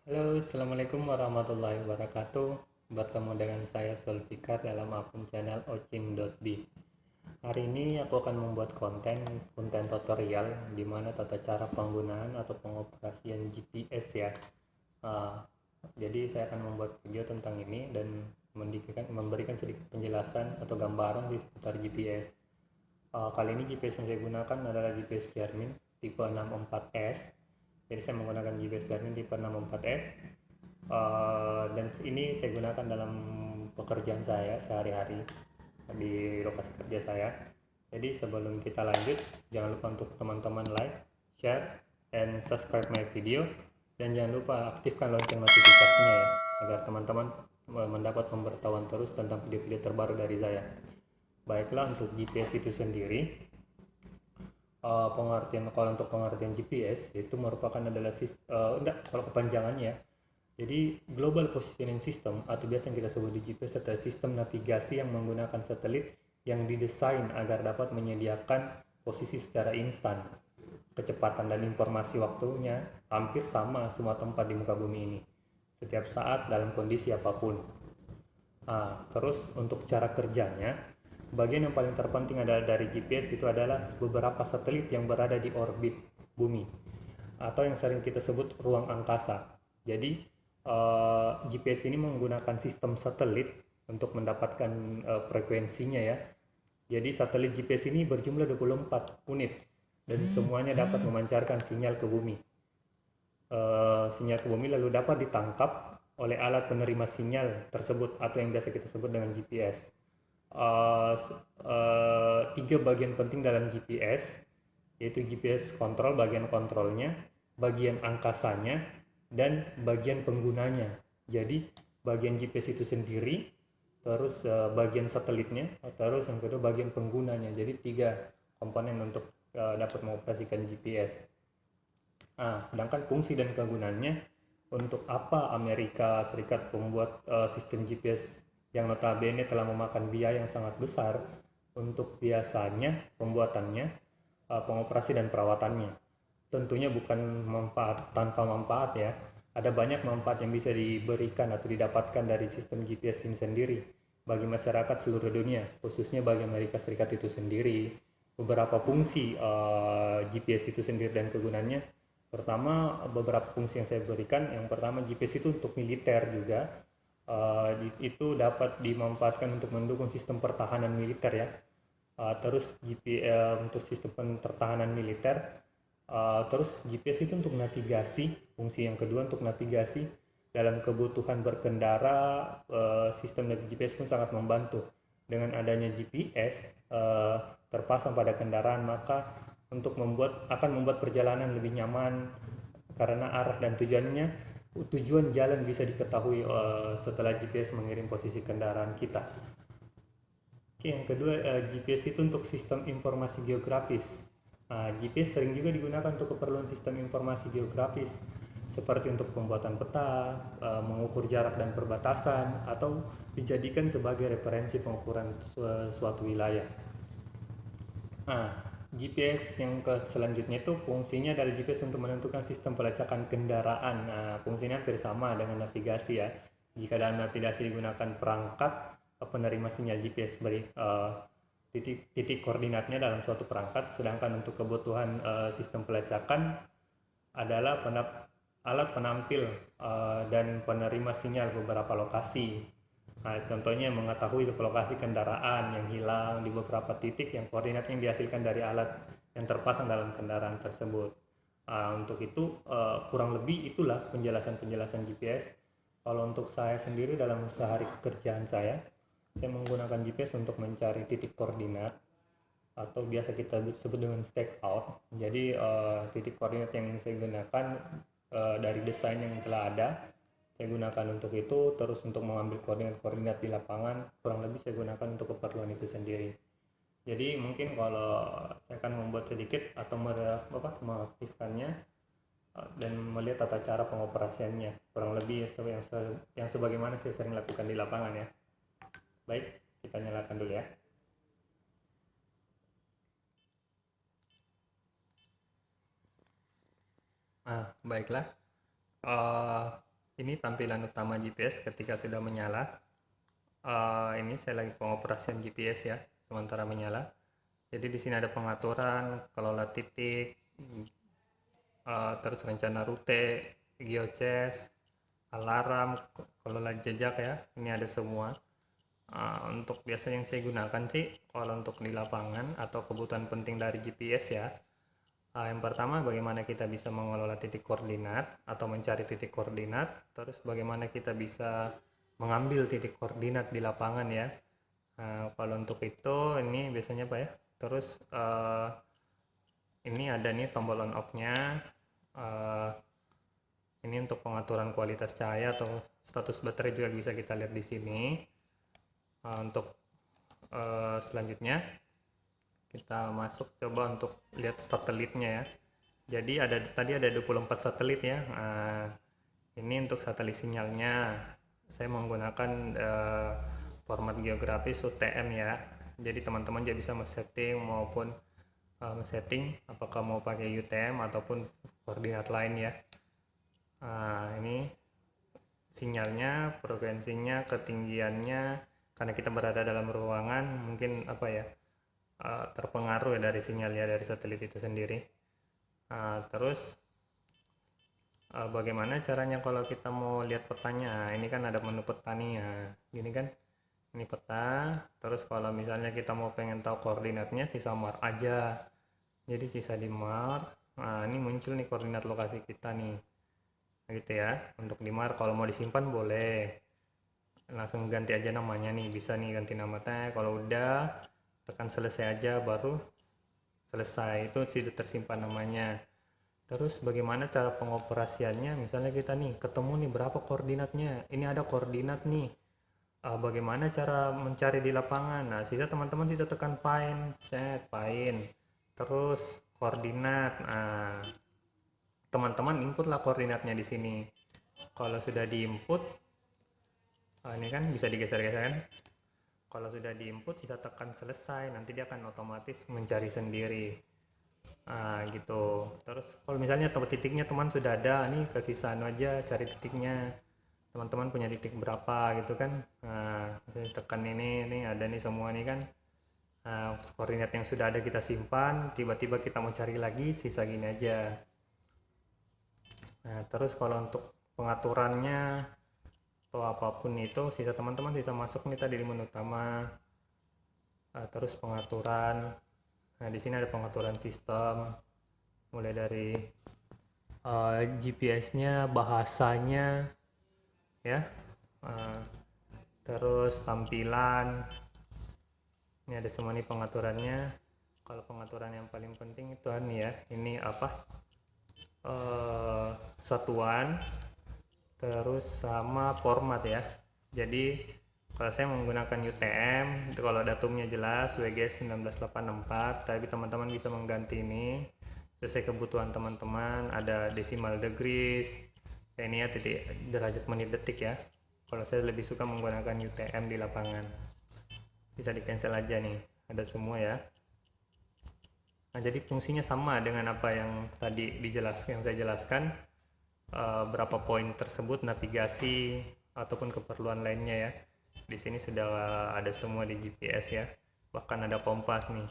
Halo, Assalamualaikum warahmatullahi wabarakatuh. Bertemu dengan saya Sulfikar dalam akun channel ocim.b. Hari ini aku akan membuat konten tutorial di mana tata cara penggunaan atau pengoperasian GPS ya. Ah, jadi saya akan membuat video tentang ini dan memberikan sedikit penjelasan atau gambaran di seputar GPS. Kali ini GPS yang saya gunakan adalah GPS Garmin tipe 64S. Jadi saya menggunakan GPS Garmin tipe 64S. Dan ini saya gunakan dalam pekerjaan saya sehari-hari di lokasi kerja saya. Jadi sebelum kita lanjut, jangan lupa untuk teman-teman like, share, and subscribe my video, dan jangan lupa aktifkan lonceng notifikasinya ya, agar teman-teman mendapat pemberitahuan terus tentang video-video terbaru dari saya. Baiklah, untuk GPS itu sendiri, kalau untuk pengertian GPS itu merupakan adalah kalau kepanjangannya, jadi Global Positioning System atau biasa yang kita sebut di GPS adalah sistem navigasi yang menggunakan satelit yang didesain agar dapat menyediakan posisi secara instan. Kecepatan dan informasi waktunya hampir sama semua tempat di muka bumi ini, setiap saat dalam kondisi apapun. Terus untuk cara kerjanya, bagian yang paling terpenting adalah dari GPS itu adalah beberapa satelit yang berada di orbit bumi atau yang sering kita sebut ruang angkasa. Jadi GPS ini menggunakan sistem satelit untuk mendapatkan frekuensinya ya. Jadi satelit GPS ini berjumlah 24 unit dan semuanya dapat memancarkan sinyal ke bumi. Sinyal ke bumi lalu dapat ditangkap oleh alat penerima sinyal tersebut atau yang biasa kita sebut dengan GPS. Tiga bagian penting dalam GPS, yaitu GPS kontrol, bagian kontrolnya, bagian angkasanya, dan bagian penggunanya. Jadi bagian GPS itu sendiri, terus bagian satelitnya, terus yang kedua bagian penggunanya. Jadi tiga komponen untuk dapat mengoperasikan GPS. Sedangkan fungsi dan kegunaannya, untuk apa Amerika Serikat membuat sistem GPS yang notabene telah memakan biaya yang sangat besar untuk biasanya pembuatannya, pengoperasi dan perawatannya. Tentunya bukan manfaat tanpa manfaat ya. Ada banyak manfaat yang bisa diberikan atau didapatkan dari sistem GPS ini sendiri bagi masyarakat seluruh dunia, khususnya bagi Amerika Serikat itu sendiri. Beberapa fungsi GPS itu sendiri dan kegunaannya. Pertama, beberapa fungsi yang saya berikan. Yang pertama, GPS itu untuk militer juga. Itu dapat dimanfaatkan untuk mendukung sistem pertahanan militer ya. Terus GPS untuk sistem pertahanan militer. Terus GPS itu untuk navigasi. Fungsi yang kedua untuk navigasi. Dalam kebutuhan berkendara, sistem GPS pun sangat membantu. Dengan adanya GPS terpasang pada kendaraan, maka akan membuat perjalanan lebih nyaman karena arah dan tujuan jalan bisa diketahui setelah GPS mengirim posisi kendaraan kita. Oke, yang kedua, GPS itu untuk sistem informasi geografis. GPS sering juga digunakan untuk keperluan sistem informasi geografis seperti untuk pembuatan peta, mengukur jarak dan perbatasan, atau dijadikan sebagai referensi pengukuran suatu wilayah. GPS yang selanjutnya itu fungsinya adalah GPS untuk menentukan sistem pelacakan kendaraan. Fungsinya hampir sama dengan navigasi ya. Jika dalam navigasi digunakan perangkat penerima sinyal GPS beri titik koordinatnya dalam suatu perangkat, sedangkan untuk kebutuhan sistem pelacakan adalah alat penampil dan penerima sinyal beberapa lokasi. Contohnya mengetahui lokasi kendaraan yang hilang di beberapa titik yang koordinat yang dihasilkan dari alat yang terpasang dalam kendaraan tersebut. Untuk itu kurang lebih itulah penjelasan GPS. Kalau untuk saya sendiri dalam sehari pekerjaan saya menggunakan GPS untuk mencari titik koordinat atau biasa kita sebut dengan stake out. Jadi titik koordinat yang saya gunakan dari desain yang telah ada, saya gunakan untuk itu. Terus untuk mengambil koordinat-koordinat di lapangan, kurang lebih saya gunakan untuk keperluan itu sendiri. Jadi mungkin kalau saya akan membuat sedikit atau mengaktifkannya dan melihat tata cara pengoperasiannya, kurang lebih yang sebagaimana saya sering lakukan di lapangan ya. Baik, kita nyalakan dulu ya. Baiklah. Ini tampilan utama GPS ketika sudah menyala. Ini saya lagi pengoperasian GPS ya, sementara menyala. Jadi di sini ada pengaturan, kelola titik, terus rencana rute, geocache, alarm, kelola jejak ya. Ini ada semua. Untuk biasa yang saya gunakan sih, kalau untuk di lapangan atau kebutuhan penting dari GPS ya. Yang pertama, bagaimana kita bisa mengelola titik koordinat atau mencari titik koordinat, terus bagaimana kita bisa mengambil titik koordinat di lapangan ya. Kalau untuk itu, ini biasanya apa ya? Terus ini ada nih tombol on off-nya. Ini untuk pengaturan kualitas cahaya atau status baterai juga bisa kita lihat di sini. Untuk selanjutnya, kita masuk coba untuk lihat satelitnya ya. Jadi tadi ada 24 satelit ya. Ini untuk satelit sinyalnya saya menggunakan format geografis UTM ya. Jadi teman-teman juga bisa setting maupun setting apakah mau pakai UTM ataupun koordinat lain ya. Ini sinyalnya, frekuensinya, ketinggiannya, karena kita berada dalam ruangan mungkin apa ya, terpengaruh ya dari sinyalnya dari satelit itu sendiri. Terus bagaimana caranya kalau kita mau lihat petanya? Ini kan ada menu peta nih ya, gini kan, ini peta. Terus kalau misalnya kita mau pengen tahu koordinatnya, sisa mark aja. Jadi sisa di mark. Ini muncul nih koordinat lokasi kita nih, gitu ya. Untuk di mark, kalau mau disimpan boleh langsung ganti aja namanya nih, bisa nih ganti nama tag. Kalau udah tekan selesai aja baru selesai, itu sudah tersimpan namanya. Terus bagaimana cara pengoperasiannya? Misalnya kita nih ketemu nih berapa koordinatnya, ini ada koordinat nih, bagaimana cara mencari di lapangan? Nah, teman-teman sisa tekan find, find, terus koordinat. Nah, teman-teman inputlah koordinatnya di sini. Kalau sudah diinput, ini kan bisa digeser-geser kan? Kalau sudah diinput, sisa tekan selesai, nanti dia akan otomatis mencari sendiri. Gitu. Terus kalau misalnya titiknya teman sudah ada, nih ke sisa aja cari titiknya. Teman-teman punya titik berapa gitu kan? Tekan ini ada nih semua nih kan. Koordinat yang sudah ada kita simpan, tiba-tiba kita mau cari lagi, sisa gini aja. Terus kalau untuk pengaturannya atau apapun itu, teman-teman bisa masuk nih tadi di menu utama. Terus pengaturan. Nah, di sini ada pengaturan sistem, mulai dari GPS-nya, bahasanya, ya, terus tampilan. Ini ada semua nih pengaturannya. Kalau pengaturan yang paling penting itu ya, ini apa? Satuan, terus sama format ya. Jadi kalau saya menggunakan UTM, itu kalau datumnya jelas WGS 1984, tapi teman-teman bisa mengganti ini sesuai kebutuhan teman-teman. Ada decimal degrees, ini ya titik derajat menit detik ya. Kalau saya lebih suka menggunakan UTM di lapangan. Bisa di cancel aja nih, ada semua ya. Nah, jadi fungsinya sama dengan apa yang tadi yang saya jelaskan. Berapa poin tersebut, navigasi ataupun keperluan lainnya ya. Di sini sudah ada semua di GPS ya. Bahkan ada kompas nih.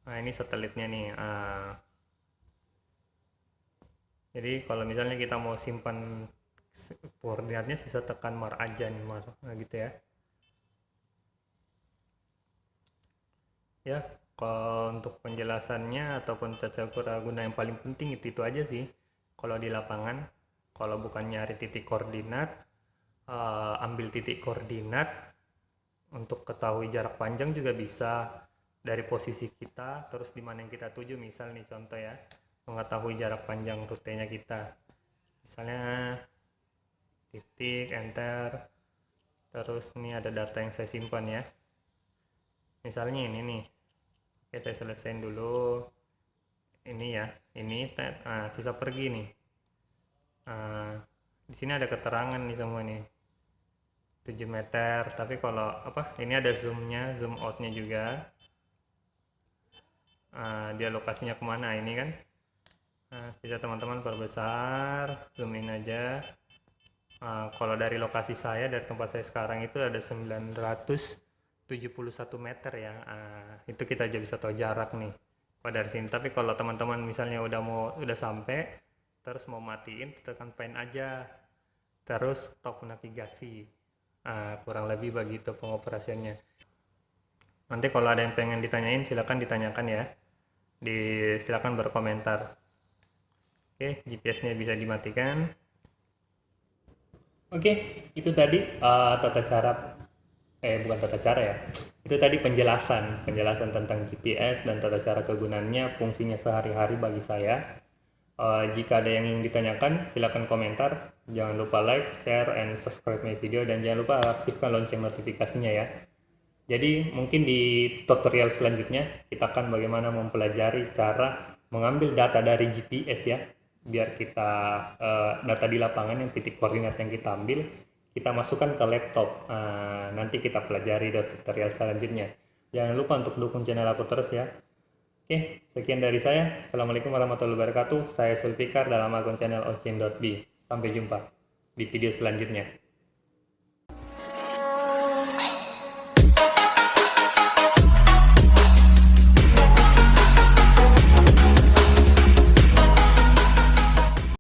Nah, ini satelitnya nih. Jadi kalau misalnya kita mau simpan koordinatnya, sisa tekan mar aja nih, mar. Nah, gitu ya. Ya, kalau untuk penjelasannya ataupun tata guna yang paling penting itu aja sih. Kalau di lapangan, kalau bukan nyari titik koordinat, ambil titik koordinat. Untuk ketahui jarak panjang juga bisa dari posisi kita, terus di mana yang kita tuju. Misal nih contoh ya, mengetahui jarak panjang rutenya kita. Misalnya titik, enter, terus ini ada data yang saya simpan ya. Misalnya ini nih. Oke, saya selesaiin dulu ini ya, ini sisa pergi nih. Di sini ada keterangan nih semua nih, 7 meter, tapi kalau apa, ini ada zoomnya, zoom outnya juga. Dia lokasinya kemana ini kan. Bisa teman-teman perbesar, zoom in aja. Kalau dari lokasi saya, dari tempat saya sekarang itu ada 971 meter ya. Itu kita aja bisa tahu jarak nih kalau dari sini. Tapi kalau teman-teman misalnya udah sampai, terus mau matiin, tekan pen aja, terus stop navigasi. Kurang lebih begitu pengoperasiannya. Nanti kalau ada yang pengen ditanyain, silakan ditanyakan ya. Silakan berkomentar. Oke, GPS-nya bisa dimatikan. Oke, itu tadi tata cara, bukan tata cara ya. Itu tadi penjelasan tentang GPS dan tata cara kegunaannya, fungsinya sehari-hari bagi saya. Jika ada yang ingin ditanyakan, silakan komentar. Jangan lupa like, share, and subscribe my video, dan jangan lupa aktifkan lonceng notifikasinya ya. Jadi mungkin di tutorial selanjutnya kita akan bagaimana mempelajari cara mengambil data dari GPS ya, biar kita data di lapangan yang titik koordinat yang kita ambil, kita masukkan ke laptop. Nanti kita pelajari di tutorial selanjutnya. Jangan lupa untuk dukung channel aku terus ya. Oke, sekian dari saya. Assalamualaikum warahmatullahi wabarakatuh. Saya Sulfikar dalam akun channel ocin.b. Sampai jumpa di video selanjutnya.